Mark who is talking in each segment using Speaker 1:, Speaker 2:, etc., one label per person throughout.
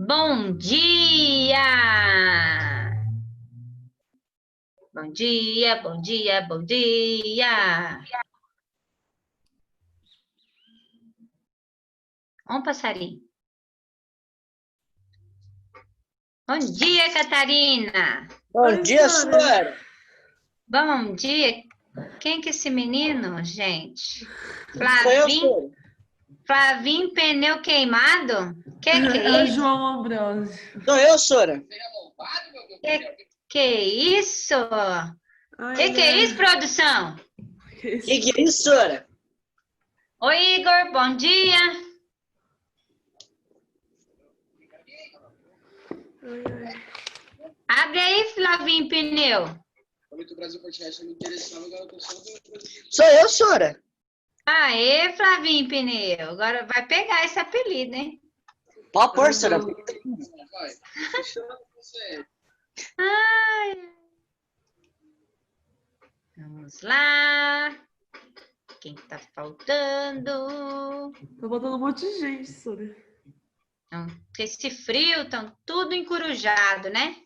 Speaker 1: Bom dia! Bom dia, bom dia, bom dia! Um passarinho. Bom dia, Catarina!
Speaker 2: Bom dia, senhora!
Speaker 1: Bom dia! Quem que é esse menino, gente?
Speaker 2: Sou eu, senhora.
Speaker 1: Flavinho Pneu Queimado? Que
Speaker 3: É o
Speaker 1: isso?
Speaker 3: João Ambrosio.
Speaker 2: Sou eu, senhora.
Speaker 1: Que isso? Que é isso, produção?
Speaker 2: Que é isso, senhora?
Speaker 1: Oi, Igor, bom dia! Abre aí, Flavinho Pneu.
Speaker 2: Sou eu, senhora.
Speaker 1: Aê, Flavinho Pneu. Agora vai pegar esse apelido, hein?
Speaker 2: Pode pôr, senhora.
Speaker 1: Ai. Vamos lá. Quem tá faltando?
Speaker 3: Tá botando um monte de gente, Sônia.
Speaker 1: Então, com esse frio, estão tudo encurujado, né?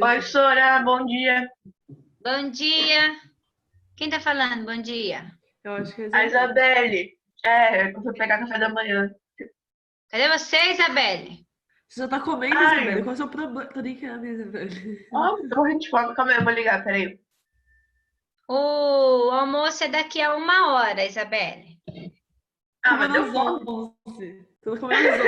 Speaker 4: Oi, Sora, bom dia.
Speaker 1: Bom dia. Quem tá falando? Bom dia.
Speaker 3: Eu acho que é
Speaker 4: A Isabelle. Eu fui pegar café da manhã.
Speaker 1: Cadê você, Isabelle?
Speaker 3: Você já tá comendo,
Speaker 4: Ai.
Speaker 3: Isabelle? Qual é o seu problema? Tô brincando, Isabelle.
Speaker 4: Tô morrendo de fome. Calma aí, eu vou ligar, peraí.
Speaker 1: O almoço é daqui a 1 hora, Isabelle.
Speaker 4: Mas
Speaker 3: Comendo
Speaker 4: deu
Speaker 3: às
Speaker 4: fome.
Speaker 3: 11. Tô comendo às 11.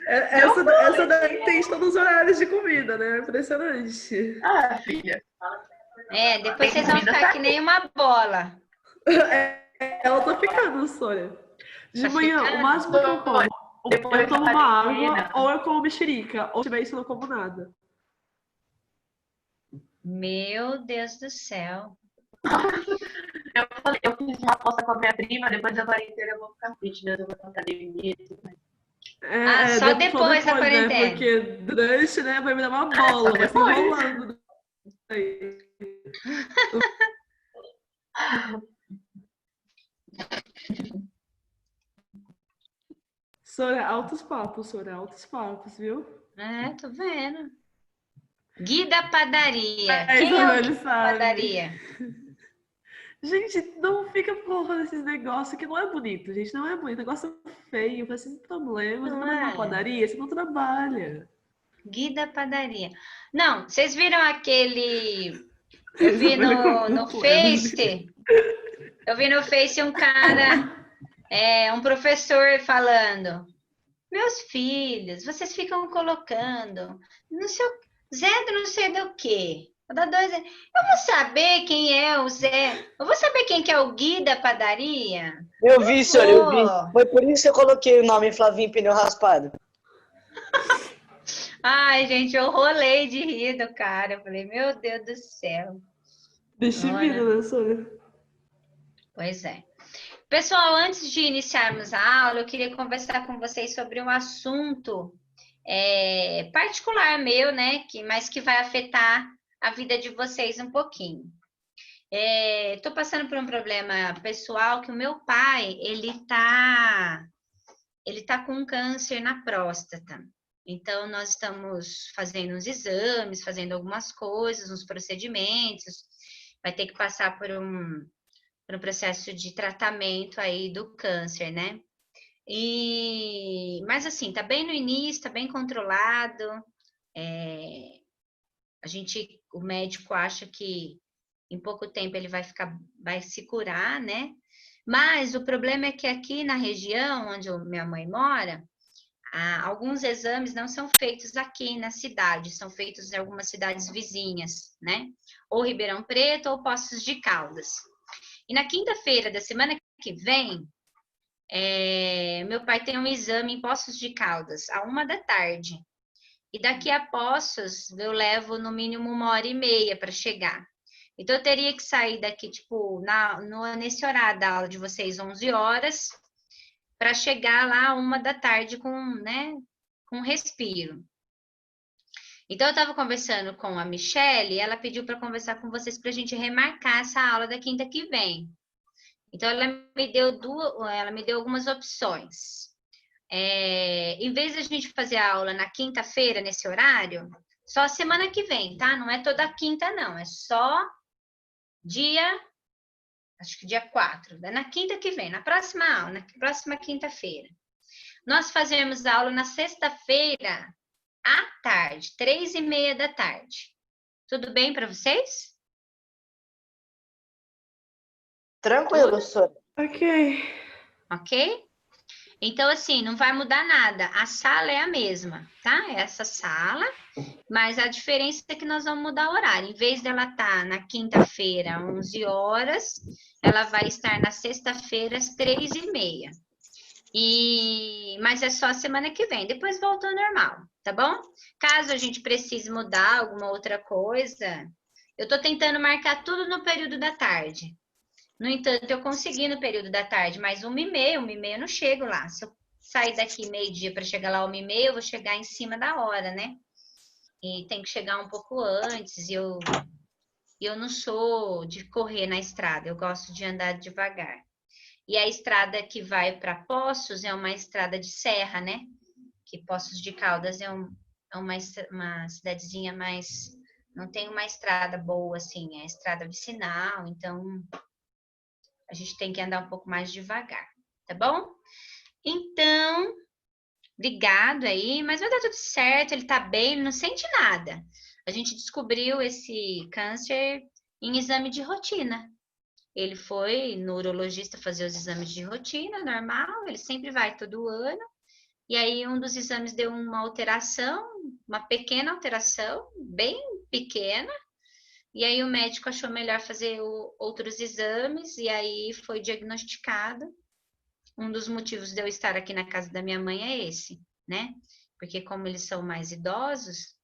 Speaker 3: Essa daí tem todos os horários de comida, né? Impressionante.
Speaker 4: Filha.
Speaker 1: Depois vocês vão
Speaker 4: Comida
Speaker 1: ficar
Speaker 4: tá
Speaker 1: que nem uma bola.
Speaker 3: Ela tá ficando, Sônia. De
Speaker 1: Tá
Speaker 3: manhã,
Speaker 1: ficando?
Speaker 3: o máximo que eu como, ou eu tomo uma água,
Speaker 4: Quarentena.
Speaker 3: ou eu como mexerica. Ou se tiver isso, eu não como nada.
Speaker 1: Meu Deus do céu.
Speaker 4: Eu fiz uma aposta com a minha prima, depois da quarentena eu vou ficar fitness, eu vou pra academia e tudo mais.
Speaker 1: Só depois da quarentena.
Speaker 3: Né? Porque durante, né, vai me dar uma bola, vai se enrolando. Sora, altos papos, viu?
Speaker 1: Tô vendo. Gui da padaria. Quem é o
Speaker 3: Isabelle
Speaker 1: Gui da
Speaker 3: sabe.
Speaker 1: padaria?
Speaker 3: Gente, não fica colocando esses negócios que não é bonito, gente. Não é bonito. Negócio feio, faz esses problemas. Você
Speaker 1: Não
Speaker 3: trabalha
Speaker 1: é?
Speaker 3: numa padaria, você não trabalha.
Speaker 1: Gui da padaria. Não, vocês viram aquele... Eu vi no Face... Eu vi no Face um cara, um professor falando: meus filhos, vocês ficam colocando no seu Zé do não sei do quê. Vou dar 2. Eu vou saber quem é o Zé. Eu vou saber quem que é o Gui da padaria.
Speaker 2: Eu vi, senhora, eu vi. Foi por isso que eu coloquei o nome Flavinho Pneu Raspado.
Speaker 1: Ai, gente, eu rolei de rir do cara. Eu falei, meu Deus do céu.
Speaker 3: Deixa
Speaker 1: Olha.
Speaker 3: vida, né, Sônia?
Speaker 1: Pois é. Pessoal, antes de iniciarmos a aula, eu queria conversar com vocês sobre um assunto particular meu, né? Mas que vai afetar a vida de vocês um pouquinho. Estou passando por um problema pessoal que o meu pai, ele tá com um câncer na próstata. Então, nós estamos fazendo uns exames, fazendo algumas coisas, uns procedimentos. Vai ter que passar por um processo de tratamento aí do câncer, né? Mas assim, tá bem no início, tá bem controlado. O médico acha que em pouco tempo ele vai se curar, né? Mas o problema é que aqui na região onde minha mãe mora, alguns exames não são feitos aqui na cidade, são feitos em algumas cidades vizinhas, né? Ou Ribeirão Preto ou Poços de Caldas. E na quinta-feira da semana que vem, meu pai tem um exame em Poços de Caldas, à 1 da tarde. E daqui a Poços, eu levo no mínimo 1h30 para chegar. Então, eu teria que sair daqui, tipo, nesse horário da aula de vocês, 11 horas, para chegar lá à 1 da tarde com respiro. Então, eu estava conversando com a Michelle e ela pediu para conversar com vocês para a gente remarcar essa aula da quinta que vem. Então, ela me deu algumas opções. Em vez de a gente fazer a aula na quinta-feira, nesse horário, só semana que vem, tá? Não é toda quinta, não. É só acho que dia 4. É na quinta que vem, na próxima aula, na próxima quinta-feira. Nós fazemos a aula na sexta-feira, à tarde, 3h30 da tarde. Tudo bem para vocês?
Speaker 2: Tranquilo,
Speaker 1: Tudo?
Speaker 2: Sônia.
Speaker 3: Ok.
Speaker 1: Ok? Então, assim, não vai mudar nada. A sala é a mesma, tá? É essa sala, mas a diferença é que nós vamos mudar o horário. Em vez dela estar na quinta-feira, 11 horas, ela vai estar na sexta-feira, às 3h30. Mas é só a semana que vem, depois volta ao normal, tá bom? Caso a gente precise mudar alguma outra coisa, eu tô tentando marcar tudo no período da tarde. No entanto, eu consegui no período da tarde, mas 1h30 eu não chego lá. Se eu sair daqui meio-dia para chegar lá 1h30, eu vou chegar em cima da hora, né? E tem que chegar um pouco antes, e eu não sou de correr na estrada, eu gosto de andar devagar. E a estrada que vai para Poços é uma estrada de serra, né? Que Poços de Caldas é uma cidadezinha mais... Não tem uma estrada boa, assim, é estrada vicinal, então a gente tem que andar um pouco mais devagar, tá bom? Então, obrigado aí, mas vai dar tudo certo, ele tá bem, ele não sente nada. A gente descobriu esse câncer em exame de rotina. Ele foi no urologista fazer os exames de rotina, normal, ele sempre vai todo ano. E aí um dos exames deu uma alteração, uma pequena alteração, bem pequena. E aí o médico achou melhor fazer outros exames e aí foi diagnosticado. Um dos motivos de eu estar aqui na casa da minha mãe é esse, né? Porque como eles são mais idosos,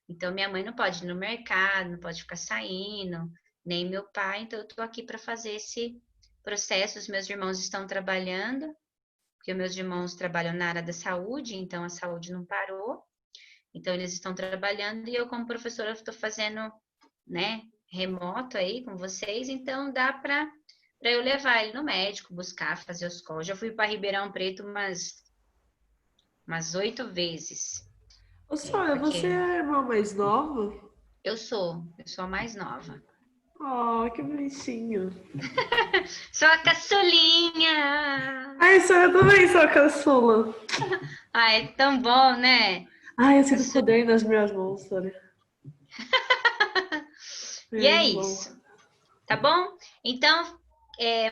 Speaker 1: então minha mãe não pode ir no mercado, não pode ficar saindo, nem meu pai, então eu tô aqui para fazer esse processo. Os meus irmãos estão trabalhando, porque meus irmãos trabalham na área da saúde, então a saúde não parou. Então eles estão trabalhando e eu como professora estou fazendo, né, remoto aí com vocês, então dá para eu levar ele no médico, buscar, fazer os calls. Já fui para Ribeirão Preto umas 8 vezes.
Speaker 3: Ô, Sônia, você
Speaker 1: Porque
Speaker 3: é a irmã mais nova?
Speaker 1: eu sou a mais nova.
Speaker 3: Oh, que bonitinho.
Speaker 1: Sou a caçulinha!
Speaker 3: Ai, Sônia, eu também sou a caçula.
Speaker 1: Ai, é tão bom, né?
Speaker 3: Ai, eu sinto poder nas minhas mãos, Sônia.
Speaker 1: E é
Speaker 3: Muito bom.
Speaker 1: isso, tá bom? Então,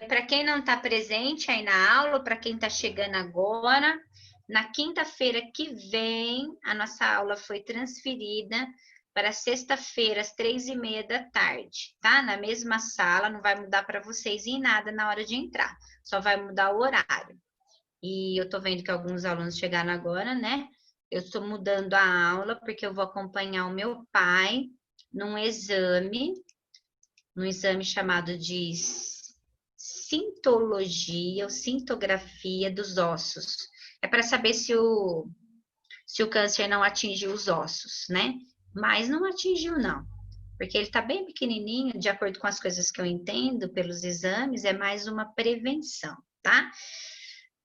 Speaker 1: para quem não está presente aí na aula, para quem está chegando agora, na quinta-feira que vem, a nossa aula foi transferida para sexta-feira, às 3h30 da tarde, tá? Na mesma sala, não vai mudar para vocês em nada na hora de entrar, só vai mudar o horário. E eu tô vendo que alguns alunos chegaram agora, né? Eu estou mudando a aula porque eu vou acompanhar o meu pai num exame chamado de cintologia ou cintografia dos ossos. É para saber se o câncer não atingiu os ossos, né? Mas não atingiu, não. Porque ele está bem pequenininho, de acordo com as coisas que eu entendo pelos exames, é mais uma prevenção, tá?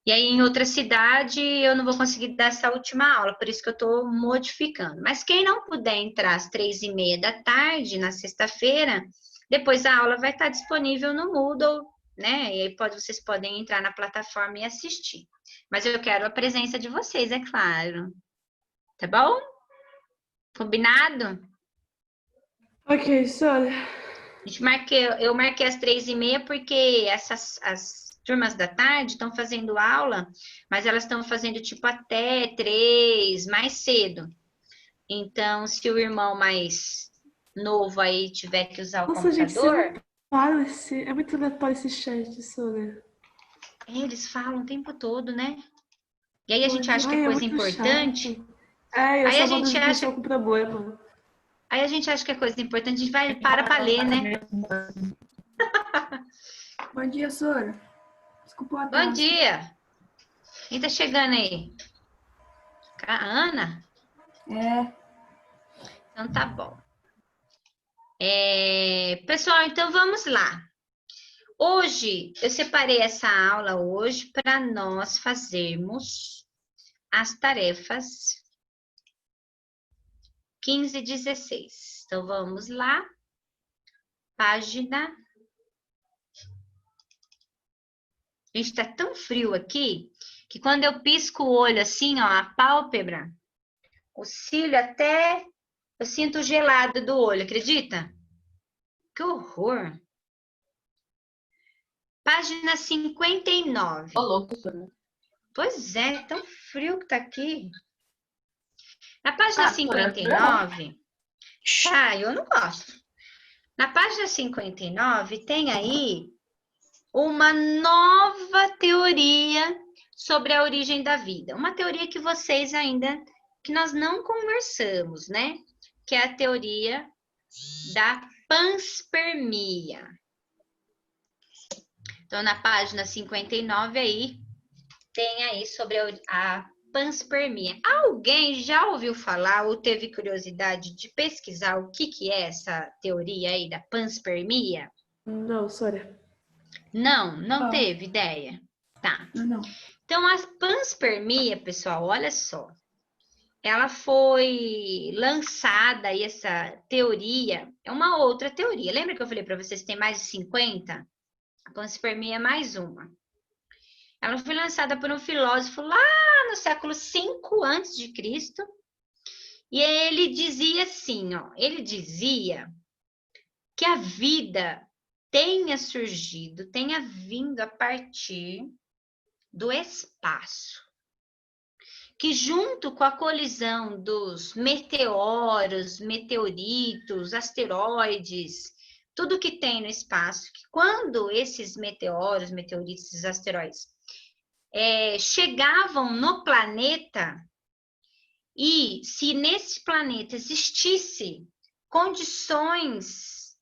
Speaker 1: E aí, em outra cidade, eu não vou conseguir dar essa última aula, por isso que eu estou modificando. Mas quem não puder entrar às 3h30 da tarde, na sexta-feira, depois a aula vai estar disponível no Moodle, né? E aí vocês podem entrar na plataforma e assistir. Mas eu quero a presença de vocês, é claro. Tá bom? Combinado?
Speaker 3: Ok, Sônia.
Speaker 1: Eu marquei às 3h30 porque as turmas da tarde estão fazendo aula, mas elas estão fazendo tipo até 3, mais cedo. Então, se o irmão mais novo aí tiver que usar o
Speaker 3: Nossa, gente, você
Speaker 1: computador,
Speaker 3: não para é muito aleatório esse chat, Sônia.
Speaker 1: eles falam o tempo todo, né? E aí a gente acha que é
Speaker 3: Ai, é
Speaker 1: coisa
Speaker 3: muito
Speaker 1: importante.
Speaker 3: chato. É, eu
Speaker 1: Aí
Speaker 3: sou
Speaker 1: a
Speaker 3: uma
Speaker 1: gente
Speaker 3: das
Speaker 1: acha,
Speaker 3: pessoas com problema.
Speaker 1: aí a gente acha que é coisa importante, a gente vai para ler, né?
Speaker 5: Bom dia, Sora. Desculpa o
Speaker 1: Bom
Speaker 5: atraso.
Speaker 1: dia. Quem tá chegando aí? A Ana?
Speaker 5: É,
Speaker 1: Então tá bom. Pessoal, então vamos lá. Hoje, eu separei essa aula hoje para nós fazermos as tarefas 15 e 16. Então, vamos lá. Página. Gente, tá tão frio aqui que quando eu pisco o olho assim, ó, a pálpebra, o cílio até eu sinto gelado do olho, acredita? Que horror! Página 59.
Speaker 4: Ô, louco, professora.
Speaker 1: Pois é, tão frio que tá aqui. Na página
Speaker 4: Professora,
Speaker 1: 59, eu não gosto. Na página 59 tem aí uma nova teoria sobre a origem da vida. Uma teoria que vocês ainda, que nós não conversamos, né? Que é a teoria da panspermia. Então, na página 59 aí, tem aí sobre a panspermia. Alguém já ouviu falar ou teve curiosidade de pesquisar o que é essa teoria aí da panspermia?
Speaker 3: Não, Sônia.
Speaker 1: Não
Speaker 5: Não.
Speaker 1: teve ideia. Tá.
Speaker 5: Não.
Speaker 1: Então, a panspermia, pessoal, olha só. Ela foi lançada aí, essa teoria, é uma outra teoria. Lembra que eu falei para vocês que tem mais de 50? A panspermia é mais uma. Ela foi lançada por um filósofo lá no século 5 a.C. E ele dizia assim, ó, ele dizia que a vida tenha surgido, tenha vindo a partir do espaço. Que junto com a colisão dos meteoros, meteoritos, asteroides, tudo que tem no espaço, que quando esses meteoros, meteoritos, esses asteroides chegavam no planeta, e se nesse planeta existisse condições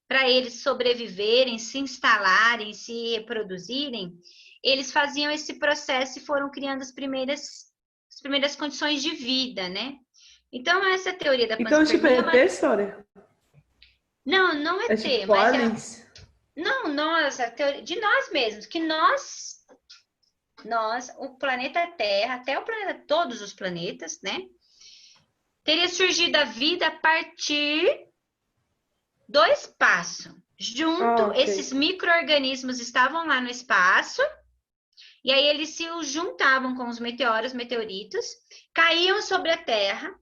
Speaker 1: para eles sobreviverem, se instalarem, se reproduzirem, eles faziam esse processo e foram criando as primeiras condições de vida, né? Então, essa teoria da
Speaker 3: Então, tipo,
Speaker 1: panspermia...
Speaker 3: é Sônia?
Speaker 1: Não é
Speaker 3: É
Speaker 1: ter,
Speaker 3: tipo
Speaker 1: mas
Speaker 3: aliens?
Speaker 1: Não, a teoria de nós mesmos, que nós, o planeta Terra, até o planeta, todos os planetas, né? Teria surgido a vida a partir do espaço.
Speaker 3: Ok.
Speaker 1: Esses micro-organismos estavam lá no espaço, e aí eles se juntavam com os meteoros, meteoritos, caíam sobre a Terra,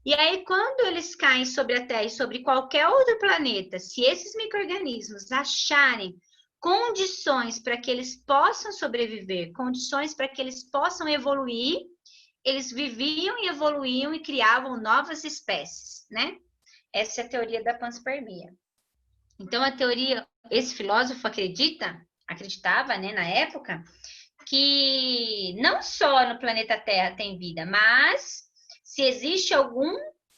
Speaker 1: e aí quando eles caem sobre a Terra e sobre qualquer outro planeta, se esses micro-organismos acharem condições para que eles possam sobreviver, condições para que eles possam evoluir, eles viviam e evoluíam e criavam novas espécies, né? Essa é a teoria da panspermia. Então, a teoria, esse filósofo acreditava, né, na época, que não só no planeta Terra tem vida, mas se existe algum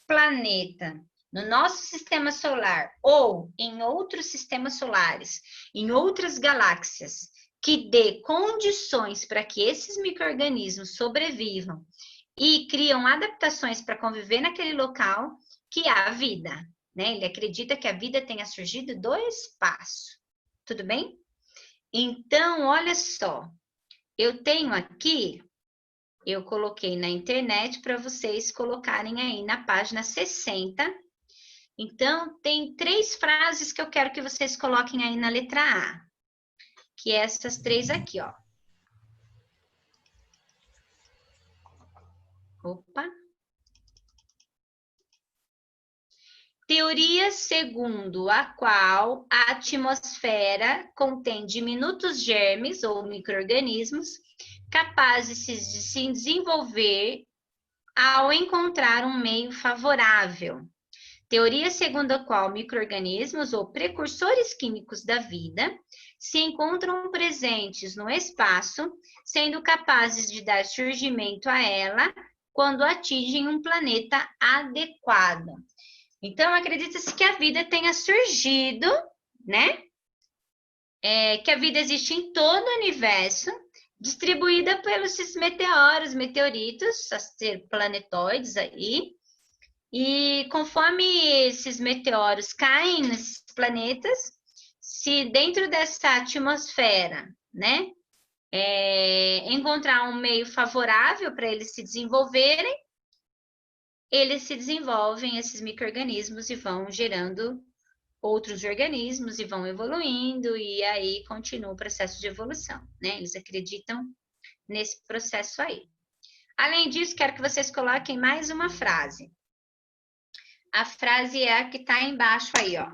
Speaker 1: planeta no nosso sistema solar ou em outros sistemas solares, em outras galáxias, que dê condições para que esses micro-organismos sobrevivam e criam adaptações para conviver naquele local, que há vida, né? Ele acredita que a vida tenha surgido do espaço. Tudo bem? Então, olha só. Eu tenho aqui, eu coloquei na internet para vocês colocarem aí na página 60. Então, tem 3 frases que eu quero que vocês coloquem aí na letra A. Que é essas 3 aqui, ó. Opa. Teoria segundo a qual a atmosfera contém diminutos germes ou micro-organismos capazes de se desenvolver ao encontrar um meio favorável. Teoria segundo a qual micro-organismos ou precursores químicos da vida se encontram presentes no espaço, sendo capazes de dar surgimento a ela quando atingem um planeta adequado. Então, acredita-se que a vida tenha surgido, né? Que a vida existe em todo o universo, distribuída pelos meteoros, meteoritos, planetóides aí. E conforme esses meteoros caem nesses planetas, se dentro dessa atmosfera, né? encontrar um meio favorável para eles se desenvolverem, eles se desenvolvem, esses micro-organismos, e vão gerando outros organismos e vão evoluindo, e aí continua o processo de evolução, né? Eles acreditam nesse processo aí. Além disso, quero que vocês coloquem mais uma frase. A frase é a que está embaixo aí, ó.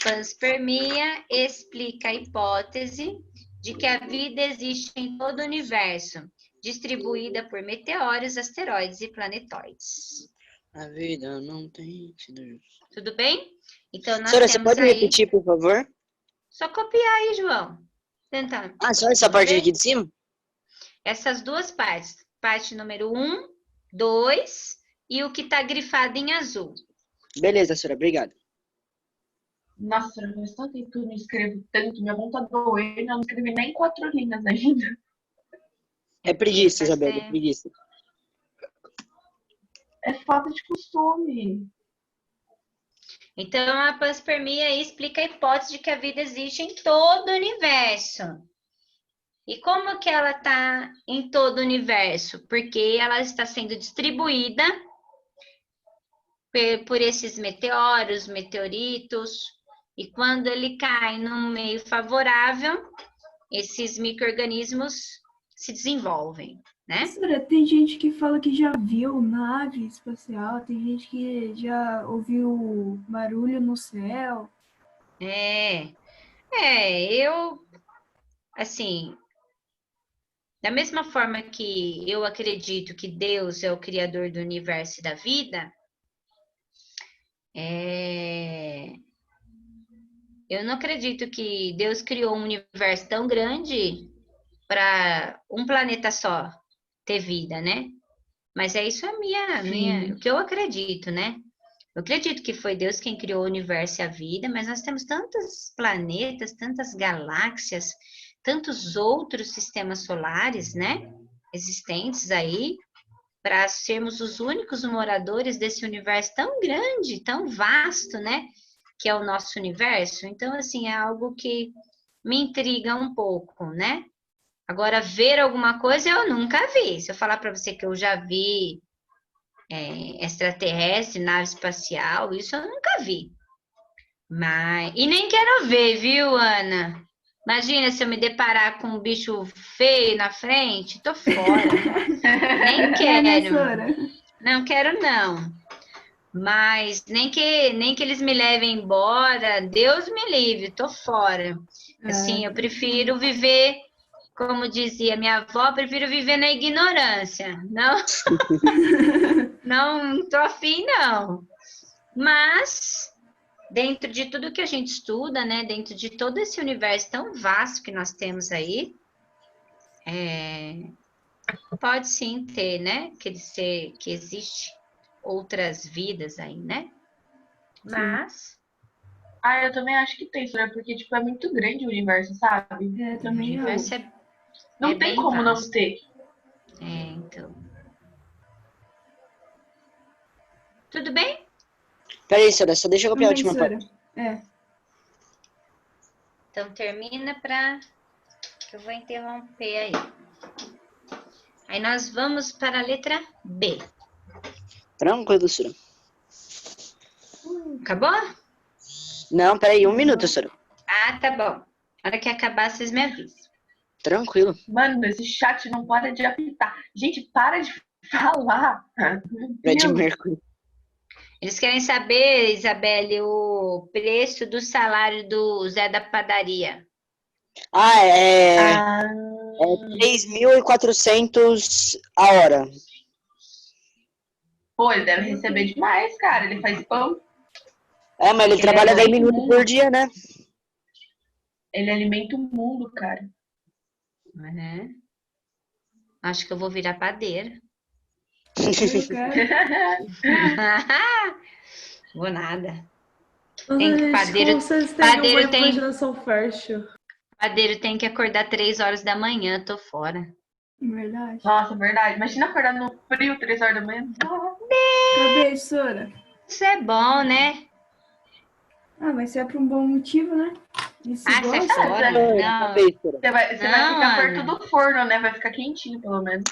Speaker 1: Panspermia explica a hipótese de que a vida existe em todo o universo, distribuída por meteoros, asteroides e planetoides.
Speaker 2: A vida não tem sido justa.
Speaker 1: Tudo bem? Então, nós
Speaker 2: Senhora, você
Speaker 1: temos
Speaker 2: pode
Speaker 1: aí...
Speaker 2: repetir, por favor?
Speaker 1: Só copiar aí, João. Tentando.
Speaker 2: Só essa parte aqui de cima?
Speaker 1: Essas duas partes. Parte número 1, 2 e o que está grifado em azul.
Speaker 2: Beleza, senhora, obrigado.
Speaker 4: Nossa, eu faz tanto tempo que eu não escrevo tanto, minha mão tá doendo, eu não escrevi nem 4 linhas ainda.
Speaker 2: É preguiça,
Speaker 1: Faz
Speaker 2: Isabela, é
Speaker 1: tempo.
Speaker 2: preguiça.
Speaker 4: É falta de costume.
Speaker 1: Então, a panspermia explica a hipótese de que a vida existe em todo o universo. E como que ela está em todo o universo? Porque ela está sendo distribuída por esses meteoros, meteoritos, e quando ele cai num meio favorável, esses micro-organismos se desenvolvem, né?
Speaker 5: Professora, tem gente que fala que já viu nave espacial, tem gente que já ouviu barulho no céu.
Speaker 1: Eu, assim, da mesma forma que eu acredito que Deus é o criador do universo e da vida, eu não acredito que Deus criou um universo tão grande para um planeta só ter vida, né? Mas isso é o que eu acredito, né? Eu acredito que foi Deus quem criou o universo e a vida, mas nós temos tantos planetas, tantas galáxias, tantos outros sistemas solares, né? Existentes aí, para sermos os únicos moradores desse universo tão grande, tão vasto, né? Que é o nosso universo. Então, assim, é algo que me intriga um pouco, né? Agora, ver alguma coisa eu nunca vi. Se eu falar para você que eu já vi extraterrestre, nave espacial, isso eu nunca vi. E nem quero ver, viu, Ana? Imagina se eu me deparar com um bicho feio na frente, tô fora. Nem
Speaker 5: Né,
Speaker 1: quero.
Speaker 5: Sora?
Speaker 1: Não quero, não. Mas nem que eles me levem embora, Deus me livre, tô fora. Assim, eu prefiro viver, como dizia minha avó, prefiro viver na ignorância. Não tô afim, não. Mas, dentro de tudo que a gente estuda, né, dentro de todo esse universo tão vasto que nós temos aí, pode sim ter, né, que existe outras vidas aí, né? Mas...
Speaker 4: eu também acho que tem, Sora, porque, tipo, é muito grande o universo, sabe?
Speaker 5: É,
Speaker 1: O
Speaker 5: também eu.
Speaker 1: universo
Speaker 4: Não tem
Speaker 1: bem
Speaker 4: como
Speaker 1: vasto.
Speaker 4: não ter.
Speaker 1: Então. Tudo bem?
Speaker 2: Peraí, senhora, só deixa eu copiar a
Speaker 5: Também,
Speaker 2: última
Speaker 5: Sora.
Speaker 2: parte.
Speaker 1: Então, termina que eu vou interromper aí. Aí nós vamos para a letra B.
Speaker 2: Tranquilo, senhora.
Speaker 1: Acabou?
Speaker 2: Não, peraí, 1 minuto, senhora.
Speaker 1: Tá bom. Na hora que acabar, vocês me avisam.
Speaker 2: Tranquilo.
Speaker 4: Mano, esse chat não para de apitar. Gente, para de falar.
Speaker 2: Fred
Speaker 4: Meu,
Speaker 2: Mercury.
Speaker 1: Eles querem saber, Isabelle, o preço do salário do Zé da padaria.
Speaker 2: É
Speaker 4: ah,
Speaker 2: 3.400 a hora.
Speaker 4: pô, ele deve receber demais, cara. Ele faz pão.
Speaker 2: Mas ele trabalha 10 minutos por dia, né?
Speaker 4: Ele alimenta o mundo, cara.
Speaker 1: Acho que eu vou virar padeira.
Speaker 5: Eu quero.
Speaker 1: Vou nada.
Speaker 3: Nossa, gente,
Speaker 1: padeiro-
Speaker 3: como vocês têm
Speaker 1: padeiro
Speaker 3: uma
Speaker 1: tem-
Speaker 3: imaginação fértil.
Speaker 1: Padeiro tem que acordar 3 horas da manhã, tô fora.
Speaker 5: Verdade.
Speaker 4: Nossa, verdade. Imagina acordar no frio 3 horas da manhã.
Speaker 5: Cadê, Sora?
Speaker 1: Isso é bom, né?
Speaker 5: Mas se é por um bom motivo, né? E se
Speaker 1: Ah, sai
Speaker 5: gosta?
Speaker 1: fora.
Speaker 2: Não,
Speaker 1: Não.
Speaker 2: besteira.
Speaker 4: Você vai
Speaker 1: Não,
Speaker 4: ficar
Speaker 1: Ana.
Speaker 4: perto do forno, né? Vai ficar quentinho, pelo menos.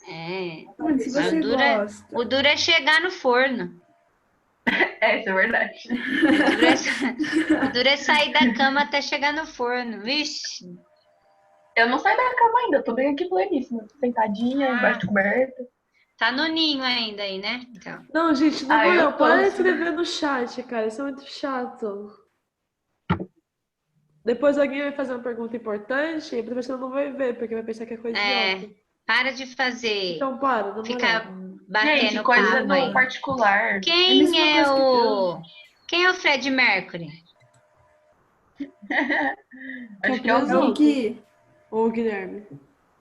Speaker 1: É.
Speaker 5: Mano, se
Speaker 1: Mas
Speaker 5: você gosta.
Speaker 1: o duro é chegar no forno.
Speaker 4: É, isso é verdade.
Speaker 1: O duro é sair da cama até chegar no forno. Vixe.
Speaker 4: Eu não saí da cama ainda, eu tô bem aqui pleníssima. Sentadinha, embaixo de coberta.
Speaker 1: Tá no ninho ainda aí, né? Então.
Speaker 3: Não, gente, na
Speaker 4: Ah, eu
Speaker 3: moral,
Speaker 4: tô.
Speaker 3: para de escrever no chat, cara. Isso é muito chato. Depois alguém vai fazer uma pergunta importante e a professora não vai ver, porque vai pensar que é coisa idiota.
Speaker 1: Para de fazer.
Speaker 3: Então, para, na moral.
Speaker 1: Ficar
Speaker 4: Gente,
Speaker 1: batendo
Speaker 4: coisa
Speaker 1: papo
Speaker 4: no
Speaker 1: aí.
Speaker 4: particular.
Speaker 5: É a
Speaker 1: Quem
Speaker 5: mesma
Speaker 1: é
Speaker 5: coisa que
Speaker 1: o. Quem é o Fred Mercury?
Speaker 4: Acho que é o
Speaker 5: é o
Speaker 4: Gui.
Speaker 5: Gui.
Speaker 3: Ô, Guilherme.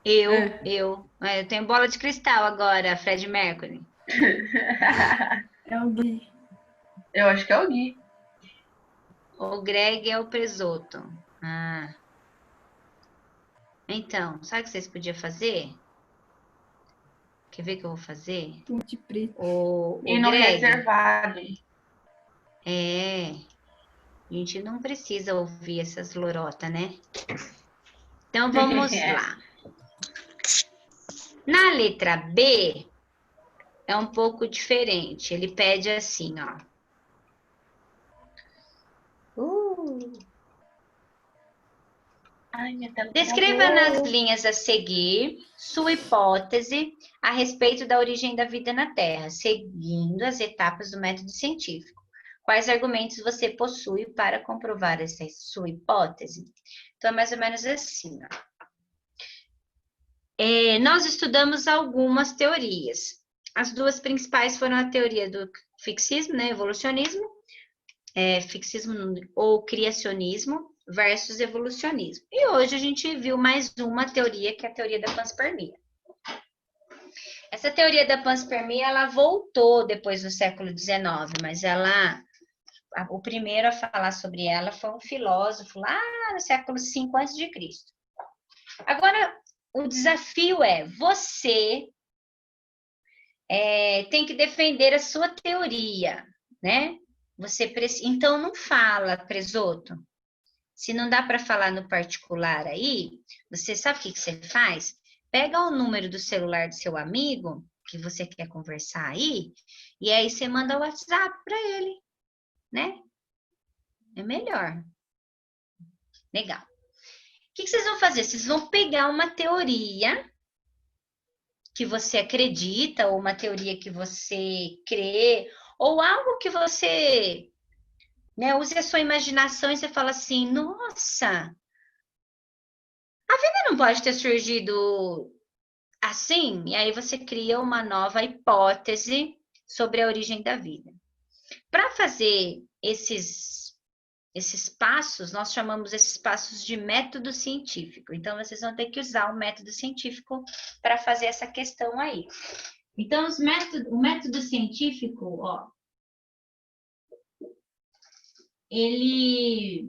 Speaker 1: Eu.
Speaker 3: É.
Speaker 1: Eu tenho bola de cristal agora, Fred Mercury.
Speaker 5: É o Gui.
Speaker 4: Eu acho que é o Gui.
Speaker 1: O Greg é o presoto. Ah. Então, sabe o que vocês podiam fazer? Quer ver o que eu vou fazer?
Speaker 5: Tudo de preto.
Speaker 1: O
Speaker 4: E no
Speaker 1: Greg.
Speaker 4: reservado.
Speaker 1: É. A gente não precisa ouvir essas lorotas, né? Então vamos lá. Na letra B é um pouco diferente. Ele pede assim, ó.
Speaker 4: Ai, minha tela
Speaker 1: Descreva
Speaker 4: travou.
Speaker 1: nas linhas a seguir sua hipótese a respeito da origem da vida na Terra, seguindo as etapas do método científico. Quais argumentos você possui para comprovar essa sua hipótese? Então, é mais ou menos assim, ó. Nós estudamos algumas teorias. As duas principais foram a teoria do fixismo, né, evolucionismo, fixismo ou criacionismo, versus evolucionismo. E hoje a gente viu mais uma teoria, que é a teoria da panspermia. Essa teoria da panspermia, ela voltou depois do século XIX, mas o primeiro a falar sobre ela foi um filósofo lá no século V a.C. Agora, o desafio é, você tem que defender a sua teoria, né? Então, não fala, presoto. Se não dá para falar no particular aí, você sabe o que você faz? Pega o número do celular do seu amigo, que você quer conversar aí, e aí você manda o WhatsApp para ele, né? É melhor. Legal. O que vocês vão fazer? Vocês vão pegar uma teoria que você acredita, ou uma teoria que você crê, ou algo que você, né, use a sua imaginação e você fala assim, nossa, a vida não pode ter surgido assim? E aí você cria uma nova hipótese sobre a origem da vida. Para fazer esses passos, nós chamamos esses passos de método científico. Então, vocês vão ter que usar o método científico para fazer essa questão aí. Então, o método científico, ó, ele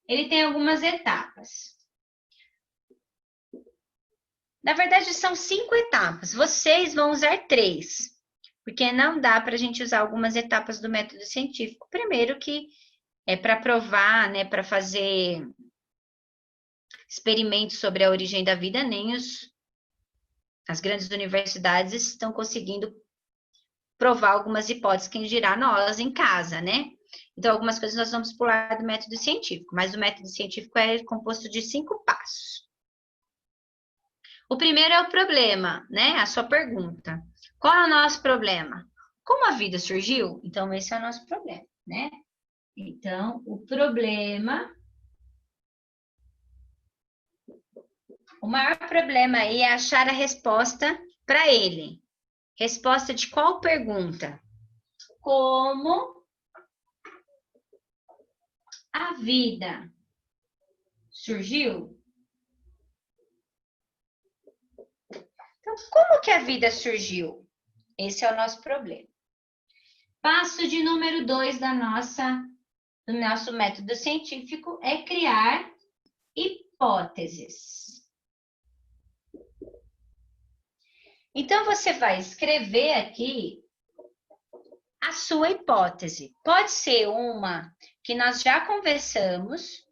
Speaker 1: tem algumas etapas. Na verdade, são 5 etapas. Vocês vão usar 3, porque não dá para a gente usar algumas etapas do método científico. Primeiro que é para provar, né, para fazer experimentos sobre a origem da vida, nem as grandes universidades estão conseguindo provar algumas hipóteses, quem dirá nós em casa, né? Então, algumas coisas nós vamos pular do método científico, mas o método científico é composto de 5 passos. O primeiro é o problema, né? A sua pergunta. Qual é o nosso problema? Como a vida surgiu? Então, esse é o nosso problema, né? Então, o problema... O maior problema aí é achar a resposta para ele. Resposta de qual pergunta? Como a vida surgiu? Então, como que a vida surgiu? Esse é o nosso problema. Passo de número 2 do nosso método científico é criar hipóteses. Então, você vai escrever aqui a sua hipótese. Pode ser uma que nós já conversamos,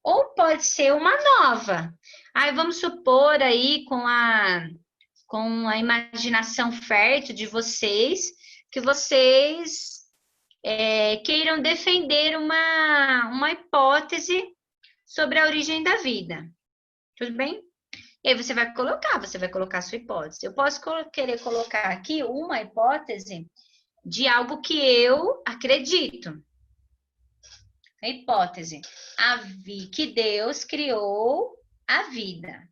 Speaker 1: ou pode ser uma nova. Aí vamos supor aí com a imaginação fértil de vocês, que vocês queiram defender uma hipótese sobre a origem da vida. Tudo bem? E aí você vai colocar a sua hipótese. Eu posso querer colocar aqui uma hipótese de algo que eu acredito. A hipótese, que Deus criou a vida.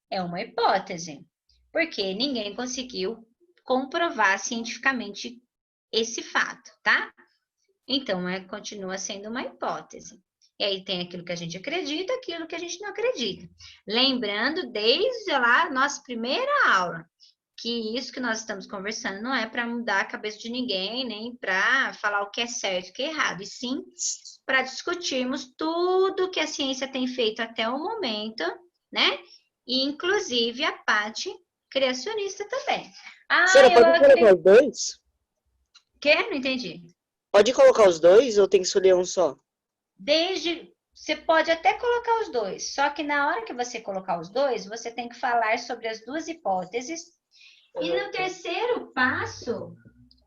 Speaker 1: É uma hipótese, porque ninguém conseguiu comprovar cientificamente esse fato, tá? Então, continua sendo uma hipótese. E aí tem aquilo que a gente acredita, aquilo que a gente não acredita. Lembrando, desde lá, nossa primeira aula, que isso que nós estamos conversando não é para mudar a cabeça de ninguém, nem para falar o que é certo e o que é errado, e sim para discutirmos tudo que a ciência tem feito até o momento, né? E inclusive a parte criacionista também.
Speaker 2: Senhora, pode colocar os dois?
Speaker 1: Quê? Não entendi.
Speaker 2: Pode colocar os dois ou tem que escolher um só?
Speaker 1: Você pode até colocar os dois, só que na hora que você colocar os dois, você tem que falar sobre as duas hipóteses. E no terceiro passo,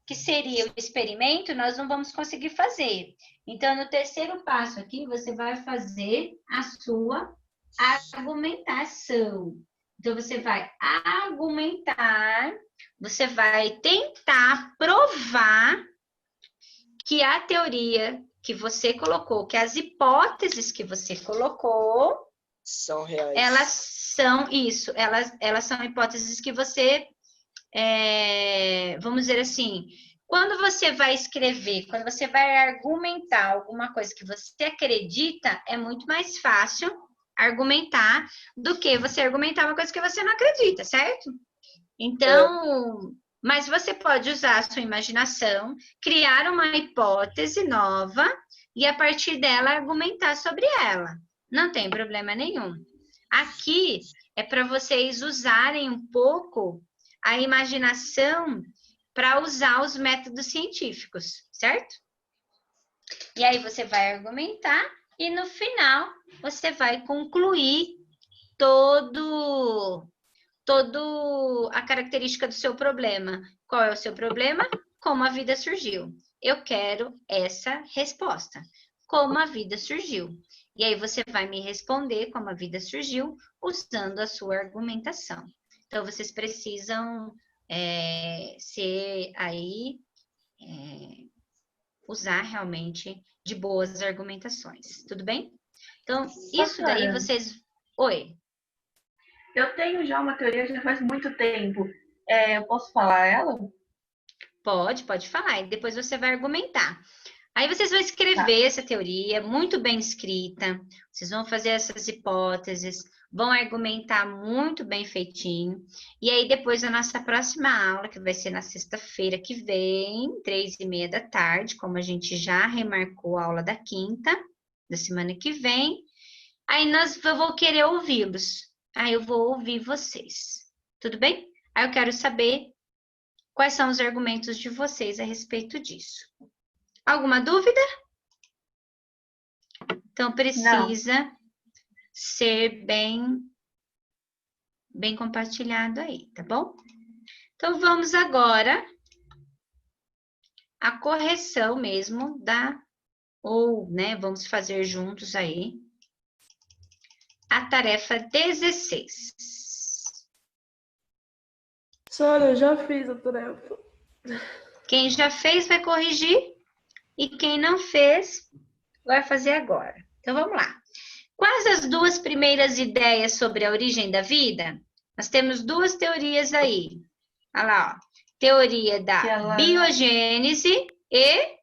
Speaker 1: que seria o experimento, nós não vamos conseguir fazer. Então, no terceiro passo aqui, você vai fazer a sua argumentação. Então, você vai argumentar, você vai tentar provar que a teoria que você colocou, que as hipóteses que você colocou,
Speaker 2: são reais.
Speaker 1: Elas são isso, elas são hipóteses que você, vamos dizer assim, quando você vai escrever, quando você vai argumentar alguma coisa que você acredita, é muito mais fácil argumentar do que você argumentar uma coisa que você não acredita, certo? Então, mas você pode usar a sua imaginação, criar uma hipótese nova e a partir dela argumentar sobre ela. Não tem problema nenhum. Aqui é para vocês usarem um pouco a imaginação para usar os métodos científicos, certo? E aí você vai argumentar e no final você vai concluir toda a característica do seu problema. Qual é o seu problema? Como a vida surgiu. Eu quero essa resposta. Como a vida surgiu. E aí você vai me responder como a vida surgiu usando a sua argumentação. Então, vocês precisam usar realmente de boas argumentações. Tudo bem? Então, isso daí vocês... Oi?
Speaker 4: Eu tenho já uma teoria já faz muito tempo. Eu posso falar ela?
Speaker 1: Pode falar. E depois você vai argumentar. Aí vocês vão escrever essa teoria, muito bem escrita. Vocês vão fazer essas hipóteses, vão argumentar muito bem feitinho. E aí depois a nossa próxima aula, que vai ser na sexta-feira que vem, 3h30 da tarde, como a gente já remarcou a aula da quinta, da semana que vem. Aí eu vou querer ouvi-los. Aí eu vou ouvir vocês. Tudo bem? Aí eu quero saber quais são os argumentos de vocês a respeito disso. Alguma dúvida? Então, precisa ser bem compartilhado aí, tá bom? Então, vamos agora à correção mesmo vamos fazer juntos aí a tarefa 16.
Speaker 3: Senhora, eu já fiz a tarefa.
Speaker 1: Quem já fez vai corrigir. E quem não fez, vai fazer agora. Então, vamos lá. Quais as duas primeiras ideias sobre a origem da vida? Nós temos duas teorias aí. Olha lá, ó. Teoria da biogênese e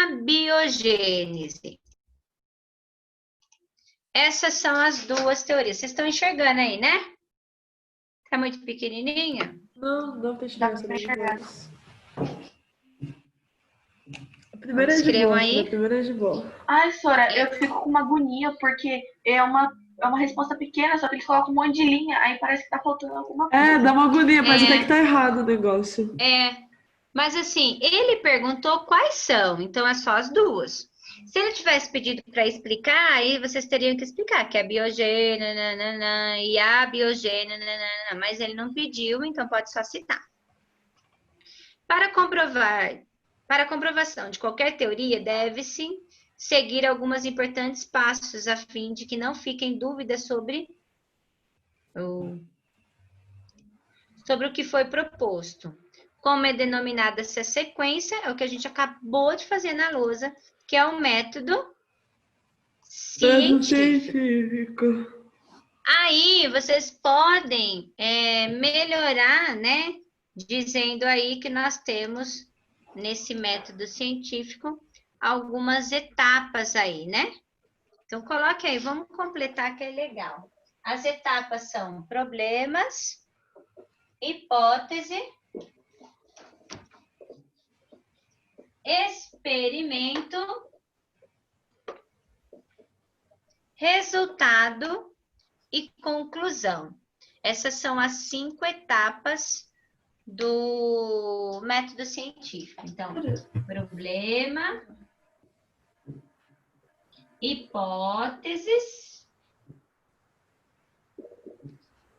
Speaker 1: abiogênese. Essas são as duas teorias. Vocês estão enxergando aí, né? Tá muito pequenininha?
Speaker 3: Não tô enxergando. A
Speaker 1: primeira é
Speaker 3: de boa.
Speaker 4: Ai, Sora, eu fico com uma agonia, porque é uma resposta pequena, só que eles colocam um monte de linha, aí parece que tá faltando alguma coisa.
Speaker 3: Dá uma agonia, parece até que tá errado o negócio.
Speaker 1: Mas assim, ele perguntou quais são, então é só as duas. Se ele tivesse pedido para explicar, aí vocês teriam que explicar que é biogênio, nananã, e a biogênio, nananã, mas ele não pediu, então pode só citar. Para a comprovação de qualquer teoria, deve-se seguir alguns importantes passos a fim de que não fiquem dúvidas sobre o que foi proposto. Como é denominada essa sequência, é o que a gente acabou de fazer na lousa, que é o método científico. Aí, vocês podem melhorar, né? Dizendo aí que nós temos, nesse método científico, algumas etapas aí, né? Então, coloque aí, vamos completar que é legal. As etapas são problemas, hipótese, experimento, resultado e conclusão. Essas são as 5 etapas do método científico. Então, problema, hipóteses,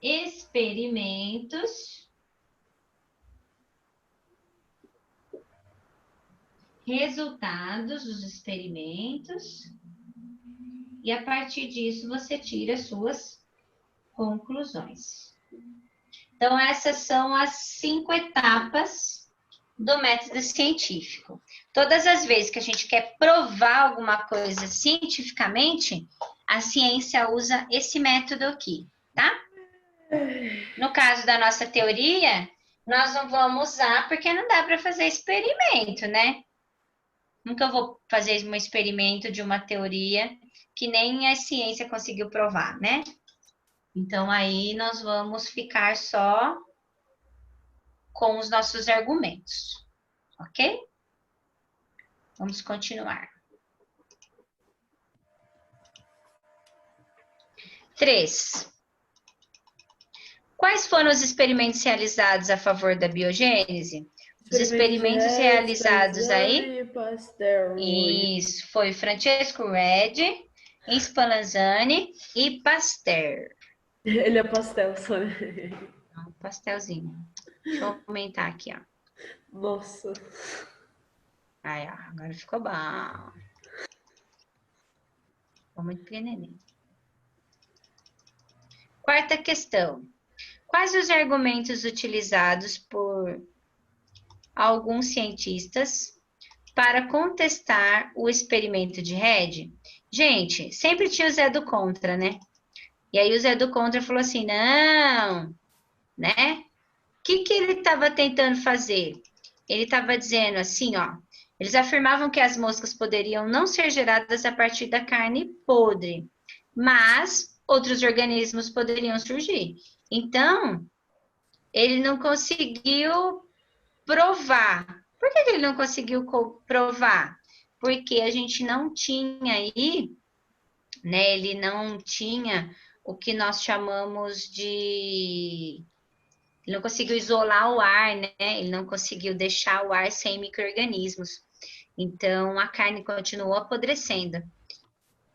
Speaker 1: experimentos, resultados dos experimentos, e a partir disso você tira suas conclusões. Então, essas são as 5 etapas do método científico. Todas as vezes que a gente quer provar alguma coisa cientificamente, a ciência usa esse método aqui, tá? No caso da nossa teoria, nós não vamos usar porque não dá para fazer experimento, né? Nunca vou fazer um experimento de uma teoria que nem a ciência conseguiu provar, né? Então, aí nós vamos ficar só com os nossos argumentos, ok? Vamos continuar. 3. Quais foram os experimentos realizados a favor da biogênese? Os experimentos realizados aí? Isso, foi Francesco Redi, Spallanzani e Pasteur.
Speaker 3: Ele é pastel, só.
Speaker 1: Um pastelzinho. Deixa eu aumentar aqui, ó.
Speaker 3: Nossa.
Speaker 1: Aí, ó, agora ficou bom. Ficou muito pequenininho. 4ª questão. Quais os argumentos utilizados por alguns cientistas para contestar o experimento de Redi? Gente, sempre tinha o Zé do Contra, né? E aí o Zé do Contra falou assim, não, né? O que ele estava tentando fazer? Ele estava dizendo assim, ó, eles afirmavam que as moscas poderiam não ser geradas a partir da carne podre, mas outros organismos poderiam surgir. Então, ele não conseguiu provar. Por que ele não conseguiu provar? Porque a gente não tinha aí, né? Ele não tinha o que nós chamamos de... Ele não conseguiu isolar o ar, né? Ele não conseguiu deixar o ar sem micro-organismos. Então, a carne continuou apodrecendo.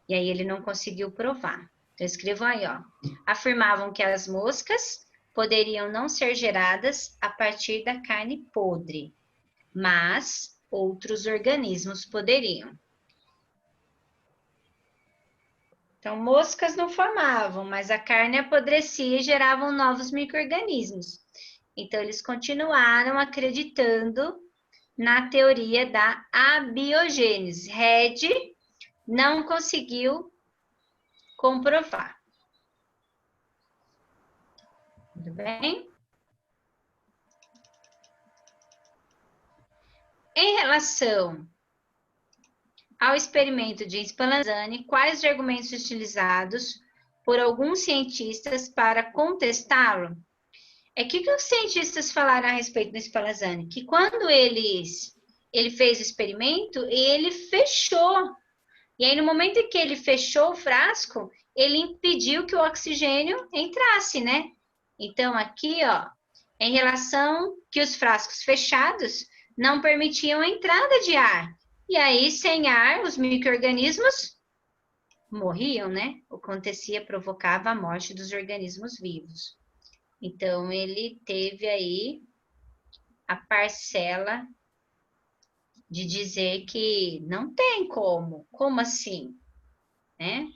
Speaker 1: E aí, ele não conseguiu provar. Então, escrevam aí, ó. Afirmavam que as moscas poderiam não ser geradas a partir da carne podre, mas outros organismos poderiam. Então, moscas não formavam, mas a carne apodrecia e geravam novos micro-organismos. Então, eles continuaram acreditando na teoria da abiogênese. Redi não conseguiu comprovar. Tudo bem? Em relação ao experimento de Spallanzani, quais os argumentos utilizados por alguns cientistas para contestá-lo? O que os cientistas falaram a respeito do Spallanzani? Que quando ele fez o experimento, ele fechou. E aí, no momento em que ele fechou o frasco, ele impediu que o oxigênio entrasse, né? Então, aqui, ó, em relação que os frascos fechados não permitiam a entrada de ar. E aí, sem ar, os micro-organismos morriam, né? O que acontecia provocava a morte dos organismos vivos. Então, ele teve aí a parcela de dizer que não tem como assim, né?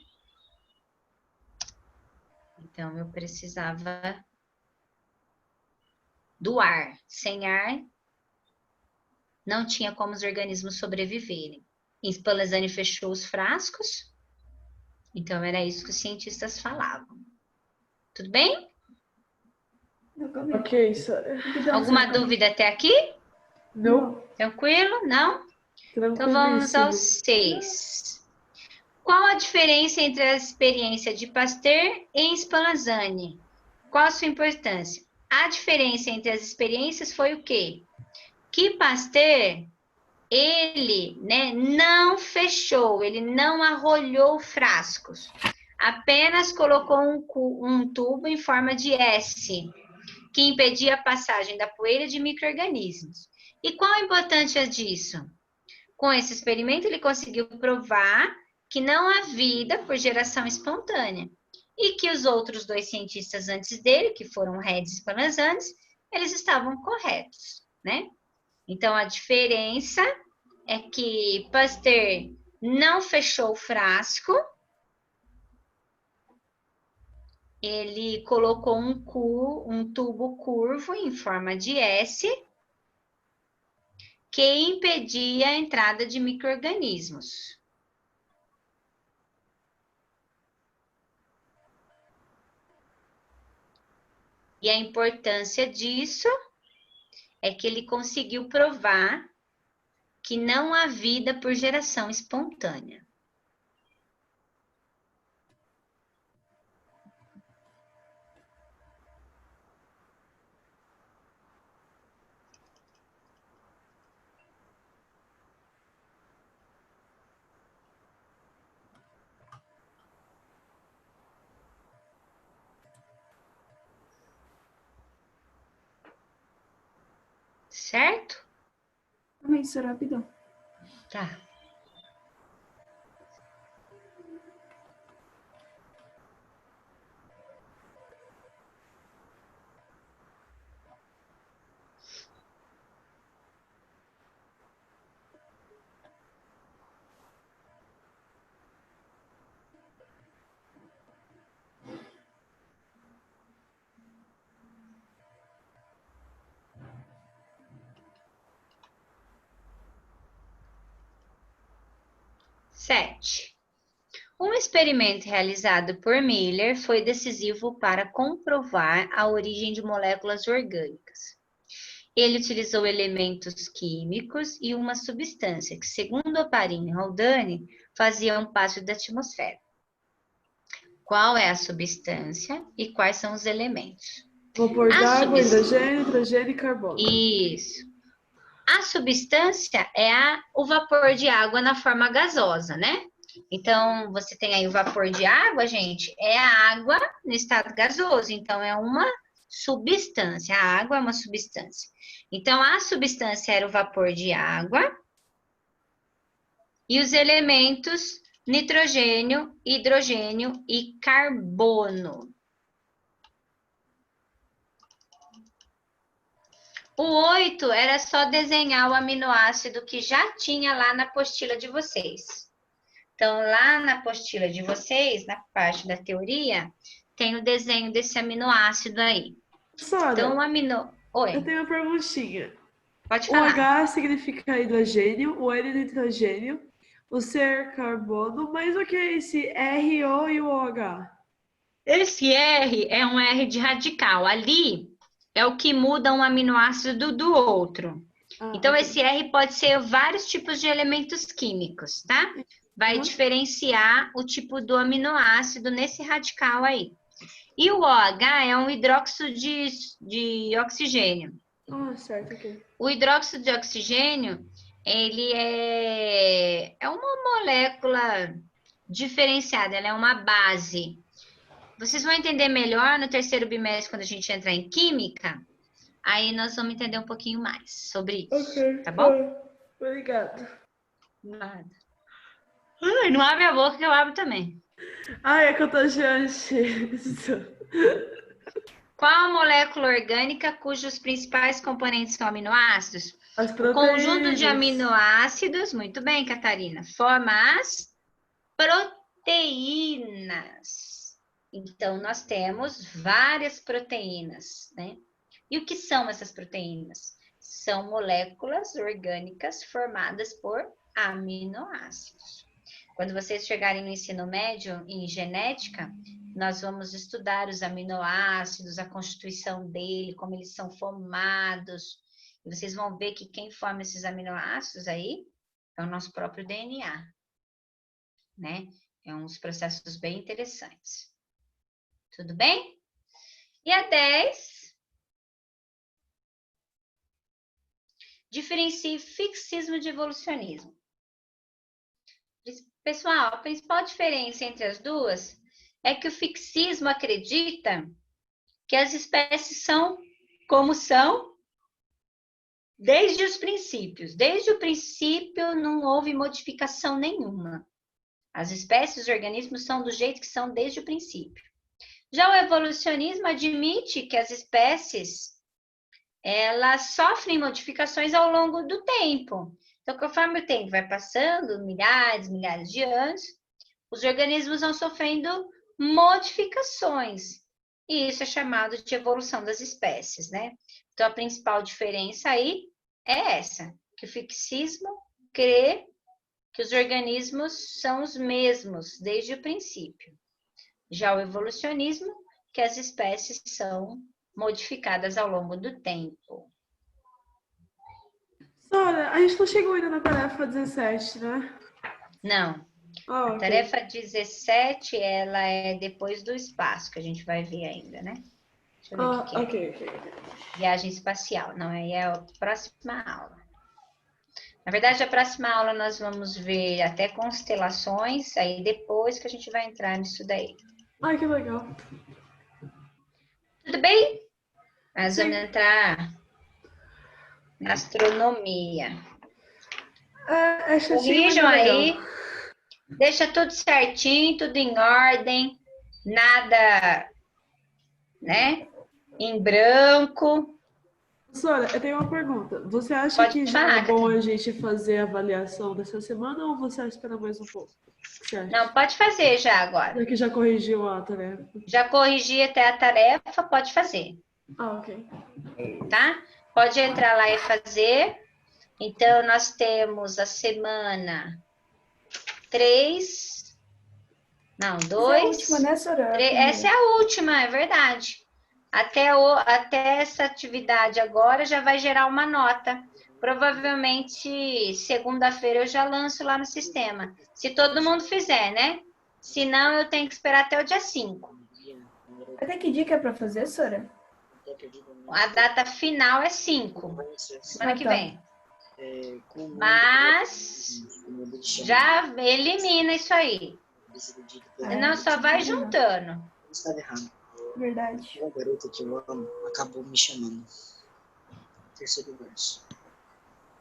Speaker 1: Então, eu precisava do ar. Sem ar, não tinha como os organismos sobreviverem. Em Spallanzani fechou os frascos, então era isso que os cientistas falavam. Tudo bem?
Speaker 3: Ok, Sara.
Speaker 1: Alguma dúvida até aqui?
Speaker 3: Não.
Speaker 1: Tranquilo? Não? Então vamos ao 6. Qual a diferença entre a experiência de Pasteur e Spallanzani? Qual a sua importância? A diferença entre as experiências foi o quê? Que Pasteur, ele, né, não fechou, ele não arrolhou frascos. Apenas colocou um tubo em forma de S, que impedia a passagem da poeira de micro-organismos. E qual a importância disso? Com esse experimento, ele conseguiu provar que não há vida por geração espontânea. E que os outros 2 cientistas antes dele, que foram Redes e Spallanzani, eles estavam corretos, né? Então, a diferença é que Pasteur não fechou o frasco, ele colocou um tubo curvo em forma de S, que impedia a entrada de micro-organismos. E a importância disso é que ele conseguiu provar que não há vida por geração espontânea. Certo?
Speaker 5: Também, isso era rapidão.
Speaker 1: Tá. Sete. Um experimento realizado por Miller foi decisivo para comprovar a origem de moléculas orgânicas. Ele utilizou elementos químicos e uma substância que, segundo Oparin e Haldane, faziam parte da atmosfera. Qual é a substância e quais são os elementos?
Speaker 3: Vapor d'água, hidrogênio, hidrogênio e carbono.
Speaker 1: Isso. A substância é o vapor de água na forma gasosa, né? Então, você tem aí o vapor de água, gente, é a água no estado gasoso. Então, é uma substância. A água é uma substância. Então, a substância era o vapor de água e os elementos nitrogênio, hidrogênio e carbono. O 8 era só desenhar o aminoácido que já tinha lá na apostila de vocês. Então, lá na apostila de vocês, na parte da teoria, tem o desenho desse aminoácido aí.
Speaker 3: Sara,
Speaker 1: Então, o Oi.
Speaker 3: Eu tenho uma perguntinha.
Speaker 1: Pode
Speaker 3: O
Speaker 1: falar.
Speaker 3: H significa hidrogênio, o N nitrogênio, o C é carbono, mas o que é esse R, O e o OH?
Speaker 1: Esse R é um R de radical. Ali é o que muda um aminoácido do outro. Então,
Speaker 3: ok.
Speaker 1: esse R pode ser vários tipos de elementos químicos, tá? Vai diferenciar o tipo do aminoácido nesse radical aí. E o OH é um hidróxido de oxigênio.
Speaker 3: Certo, ok.
Speaker 1: O hidróxido de oxigênio, ele é uma molécula diferenciada, ela é uma base. Vocês vão entender melhor no terceiro bimestre, quando a gente entrar em química, Aí nós vamos entender um pouquinho mais sobre isso,
Speaker 3: Ok.
Speaker 1: tá bom?
Speaker 3: Obrigada.
Speaker 1: Nada. Ai, não abre a boca que eu abro também.
Speaker 3: Ai, é contagiante.
Speaker 1: Qual a molécula orgânica cujos principais componentes são aminoácidos?
Speaker 3: As
Speaker 1: O conjunto de
Speaker 3: proteínas.
Speaker 1: aminoácidos, muito bem, Catarina, forma as proteínas. Então, nós temos várias proteínas, né? E o que são essas proteínas? São moléculas orgânicas formadas por aminoácidos. Quando vocês chegarem no ensino médio em genética, nós vamos estudar os aminoácidos, a constituição dele, como eles são formados. E vocês vão ver que quem forma esses aminoácidos aí é o nosso próprio DNA, né? É uns processos bem interessantes. Tudo bem? E a 10. Diferencie fixismo de evolucionismo. Pessoal, a principal diferença entre as duas é que o fixismo acredita que as espécies são como são desde os princípios. Desde o princípio não houve modificação nenhuma. As espécies, os organismos são do jeito que são desde o princípio. Já o evolucionismo admite que as espécies elas sofrem modificações ao longo do tempo. Então, conforme o tempo vai passando, milhares de anos, os organismos vão sofrendo modificações. E isso é chamado de evolução das espécies, né? Então, a principal diferença aí é essa, que o fixismo crê que os organismos são os mesmos desde o princípio. Já o evolucionismo, que as espécies são modificadas ao longo do tempo.
Speaker 3: Sora, a gente não chegou ainda na tarefa 17, né?
Speaker 1: Não.
Speaker 3: Ah,
Speaker 1: A
Speaker 3: ok.
Speaker 1: tarefa 17, ela é depois do espaço, que a gente vai ver ainda, né? Deixa eu ver o que é.
Speaker 3: Ok.
Speaker 1: Viagem espacial. Não, aí é a próxima aula. Na verdade, a próxima aula nós vamos ver até constelações, aí depois que a gente vai entrar nisso daí.
Speaker 3: Ai, que legal.
Speaker 1: Tudo bem? Nós
Speaker 3: Sim.
Speaker 1: vamos entrar na astronomia.
Speaker 3: É chatinho, mas
Speaker 1: Corrijam
Speaker 3: é legal.
Speaker 1: aí. Deixa tudo certinho, tudo em ordem. Nada, né? Em branco.
Speaker 3: Sora, eu tenho uma pergunta. Você acha
Speaker 1: Pode
Speaker 3: que já
Speaker 1: falar,
Speaker 3: é bom
Speaker 1: Catarina.
Speaker 3: a gente fazer a avaliação dessa semana ou você espera mais um pouco? O que você acha?
Speaker 1: Não, pode fazer já agora.
Speaker 3: Já que já corrigiu a tarefa.
Speaker 1: Já corrigi até a tarefa, pode fazer,
Speaker 3: Ah, ok.
Speaker 1: tá? Pode entrar lá e fazer. Então, nós temos a semana 3, não,
Speaker 5: Essa é a
Speaker 1: 2,
Speaker 5: última, né, Sora?
Speaker 1: 3. Essa é a última, é verdade. Até essa atividade agora já vai gerar uma nota. Provavelmente, segunda-feira eu já lanço lá no sistema. Se todo mundo fizer, né? Se não, eu tenho que esperar até o dia 5.
Speaker 5: Até que dia que é pra fazer, Sora?
Speaker 1: A data final é 5, semana que
Speaker 5: tá.
Speaker 1: vem. Mas já elimina isso aí. Senão só vai juntando.
Speaker 2: Estava errado.
Speaker 5: Verdade.
Speaker 2: Uma garota que eu amo acabou me chamando. Terceiro verso.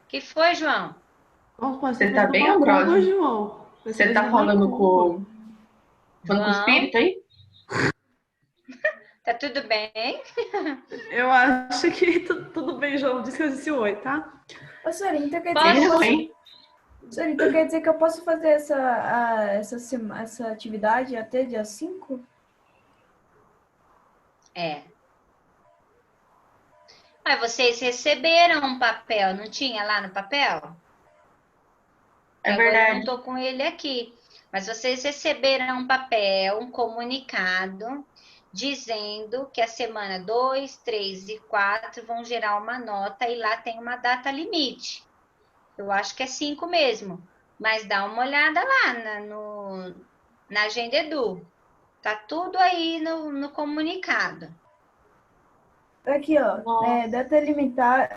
Speaker 1: Que foi, João?
Speaker 3: Opa,
Speaker 4: Você tá
Speaker 3: falando
Speaker 4: bem,
Speaker 3: uma curva,
Speaker 4: Ambrósio?
Speaker 3: João.
Speaker 4: Você tá falando com o
Speaker 1: João,
Speaker 4: espírito aí?
Speaker 1: tá tudo bem?
Speaker 3: Eu acho que tudo bem, João. Diz que eu disse oi, tá?
Speaker 5: Ô, Sora, então quer dizer que eu
Speaker 1: Posso?
Speaker 5: posso...
Speaker 4: Hein?
Speaker 5: Sora, então quer dizer que eu posso fazer essa atividade até dia 5?
Speaker 1: É. Mas vocês receberam um papel, não tinha lá no papel?
Speaker 4: É
Speaker 1: Agora eu
Speaker 4: verdade.
Speaker 1: não estou com ele aqui. Mas vocês receberam um papel, um comunicado, dizendo que a semana 2, 3 e 4 vão gerar uma nota e lá tem uma data limite. Eu acho que é 5 mesmo. Mas dá uma olhada lá na Agenda Edu. Tá tudo aí no comunicado.
Speaker 5: Aqui, ó.
Speaker 3: Nossa.
Speaker 5: Data limitar,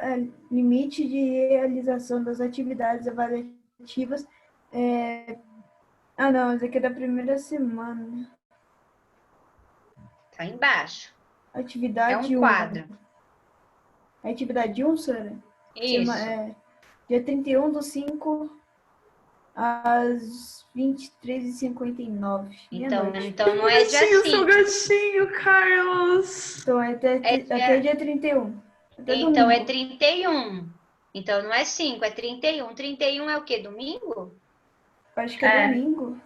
Speaker 5: limite de realização das atividades avaliativas. Não, isso aqui é da primeira semana.
Speaker 1: Tá embaixo.
Speaker 5: Atividade
Speaker 1: É um
Speaker 5: 1.
Speaker 1: quadro.
Speaker 5: A atividade 1, Sora?
Speaker 1: Isso.
Speaker 5: Dia 31/5, às 23h59.
Speaker 1: Então não é dia
Speaker 3: Gatinho, seu
Speaker 1: 5.
Speaker 3: gatinho, Carlos.
Speaker 5: Então é até dia 31. Até
Speaker 1: Então é
Speaker 5: domingo.
Speaker 1: 31. Então não é 5, é 31. 31 é o quê? Domingo?
Speaker 5: Acho que é domingo.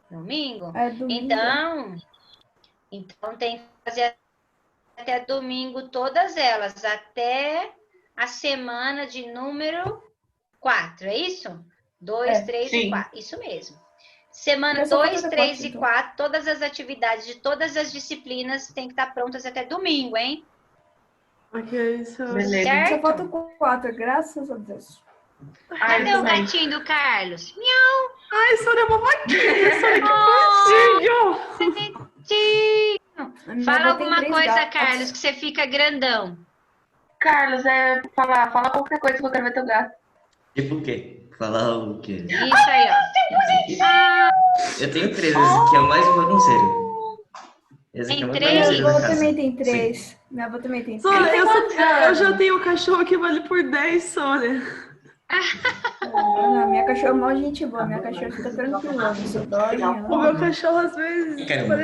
Speaker 1: Domingo?
Speaker 5: É domingo.
Speaker 1: Então tem que fazer até domingo todas elas, até a semana de número 4, é isso? 2, 3 e
Speaker 4: sim.
Speaker 1: 4, isso mesmo. Semana
Speaker 5: É só
Speaker 1: 2,
Speaker 5: fazer
Speaker 1: 3
Speaker 5: quatro,
Speaker 1: e
Speaker 5: então.
Speaker 1: 4, todas as atividades de todas as disciplinas têm que estar prontas até domingo, hein?
Speaker 3: Ok, Sora.
Speaker 4: Beleza.
Speaker 5: Só
Speaker 1: Certo?
Speaker 5: falta 4, graças a Deus.
Speaker 4: Ai,
Speaker 1: Cadê
Speaker 4: eu
Speaker 1: o
Speaker 4: também.
Speaker 1: gatinho do Carlos?
Speaker 3: Ai, Sora é uma vaquinha, Sora, que bonitinho.
Speaker 1: Bonitinho! Fala
Speaker 5: Minha avó tem
Speaker 1: alguma
Speaker 5: 3
Speaker 1: coisa,
Speaker 5: gatos.
Speaker 1: Carlos, que você fica grandão.
Speaker 4: Carlos, fala qualquer coisa que eu quero ver teu gato.
Speaker 6: Tipo o quê? Falar o quê?
Speaker 1: Isso aí, ó.
Speaker 6: Eu tenho 3, esse aqui é o mais bagunceiro. Esse aqui é o mais
Speaker 1: Tem
Speaker 5: Minha
Speaker 6: bagunceiro da
Speaker 5: avó
Speaker 6: casa.
Speaker 5: também tem
Speaker 6: Sim.
Speaker 5: 3. Minha avó também tem 3.
Speaker 3: Sora,
Speaker 4: tem quantos
Speaker 3: eu
Speaker 4: anos?
Speaker 3: já tenho um cachorro que vale por 10, Sora.
Speaker 5: Não, minha cachorra é mó gente boa. Minha cachorra fica tranquila. Só dorme.
Speaker 3: O meu cachorro, às vezes,
Speaker 6: Caramba.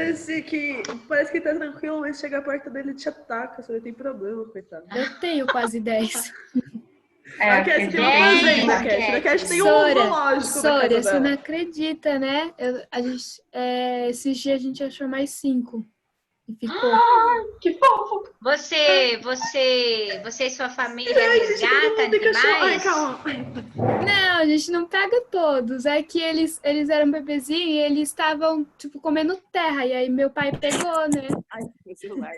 Speaker 3: parece que tá tranquilo, mas chega perto dele e te ataca. Sora tem problema, coitado.
Speaker 7: Eu tenho quase 10.
Speaker 3: A Cat
Speaker 4: porque
Speaker 3: tem uma
Speaker 1: dez,
Speaker 3: fazenda,
Speaker 1: a
Speaker 3: Cat. A Cat tem um
Speaker 7: Sora,
Speaker 3: zoológico na
Speaker 7: Sora,
Speaker 3: casa
Speaker 7: você não
Speaker 3: dela.
Speaker 7: acredita, né? Esses dias a gente achou mais 5. E ficou.
Speaker 4: Que fofo.
Speaker 1: Você e sua família resgata
Speaker 3: Ai,
Speaker 1: animais?
Speaker 3: calma.
Speaker 7: Não, a gente não pega todos. É que eles eram bebezinhos e eles estavam, tipo, comendo terra. E aí meu pai pegou, né?
Speaker 3: Ai, meu celular.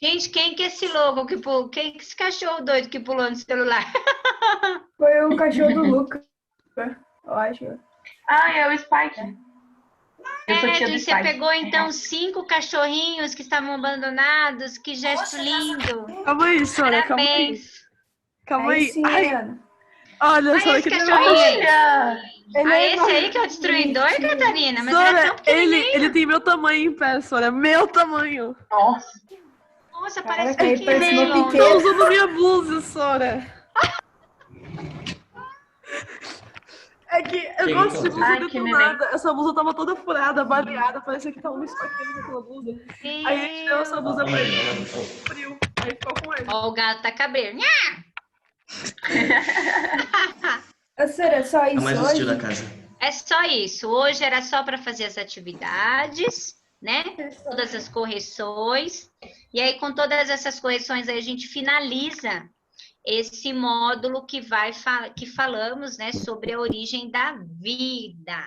Speaker 1: Gente, quem que é esse louco que pulou? Quem que é esse cachorro doido que pulou no celular?
Speaker 5: Foi o cachorro do Lucas, eu acho.
Speaker 4: Ah, é o Spike. Eu sou tia do
Speaker 1: E você
Speaker 4: Spike.
Speaker 1: pegou então 5 cachorrinhos que estavam abandonados. Que gesto lindo.
Speaker 3: Calma aí, Sora, calma aí.
Speaker 1: Parabéns.
Speaker 3: Calma aí.
Speaker 5: Sim,
Speaker 3: Ai,
Speaker 5: Ana.
Speaker 3: olha,
Speaker 1: Olha
Speaker 3: Sora,
Speaker 1: esse
Speaker 3: que
Speaker 1: cachorrinho aí.
Speaker 4: Olha!
Speaker 1: Esse aí que é o destruidor, Catarina? Mas era
Speaker 3: Sora,
Speaker 1: tão pequenininho.
Speaker 3: ele tem meu tamanho em pé, Sora. Meu tamanho.
Speaker 4: Nossa.
Speaker 1: Nossa, parece
Speaker 5: Caraca, aí parece uma
Speaker 1: pequenininho.
Speaker 3: Tô
Speaker 5: pequena.
Speaker 3: usando minha blusa, Sora. É que eu
Speaker 6: Que
Speaker 3: gosto de
Speaker 6: isso?
Speaker 3: blusa
Speaker 4: Ai, que
Speaker 3: detonada. Essa blusa tava toda furada, baleada. Parecia que tava um esfaqueando com aquela blusa. Aí a gente deu essa blusa pra ele. Frio. Aí ficou com ele.
Speaker 1: Ó, o gato tá cabreiro.
Speaker 5: Sora, é só
Speaker 6: É o
Speaker 5: isso
Speaker 6: mais hostil
Speaker 5: hoje?
Speaker 6: da casa.
Speaker 1: É só isso. Hoje era só para fazer as atividades, né? Todas as correções. E aí, com todas essas correções, aí a gente finaliza esse módulo que falamos, né, sobre a origem da vida,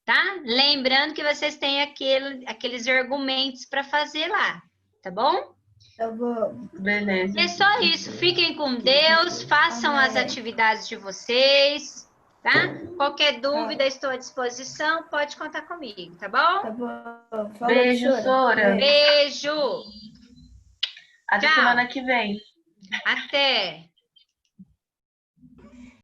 Speaker 1: tá? Lembrando que vocês têm aqueles argumentos para fazer lá, tá bom?
Speaker 5: Eu vou.
Speaker 4: Beleza.
Speaker 1: E é só isso. Fiquem com Deus, façam as atividades de vocês, tá? Qualquer dúvida, estou à disposição, pode contar comigo, tá bom?
Speaker 5: Tá bom. Falou,
Speaker 4: Beijo, Sora.
Speaker 1: Beijo!
Speaker 4: Até
Speaker 1: Tchau.
Speaker 4: semana que vem.
Speaker 1: Até!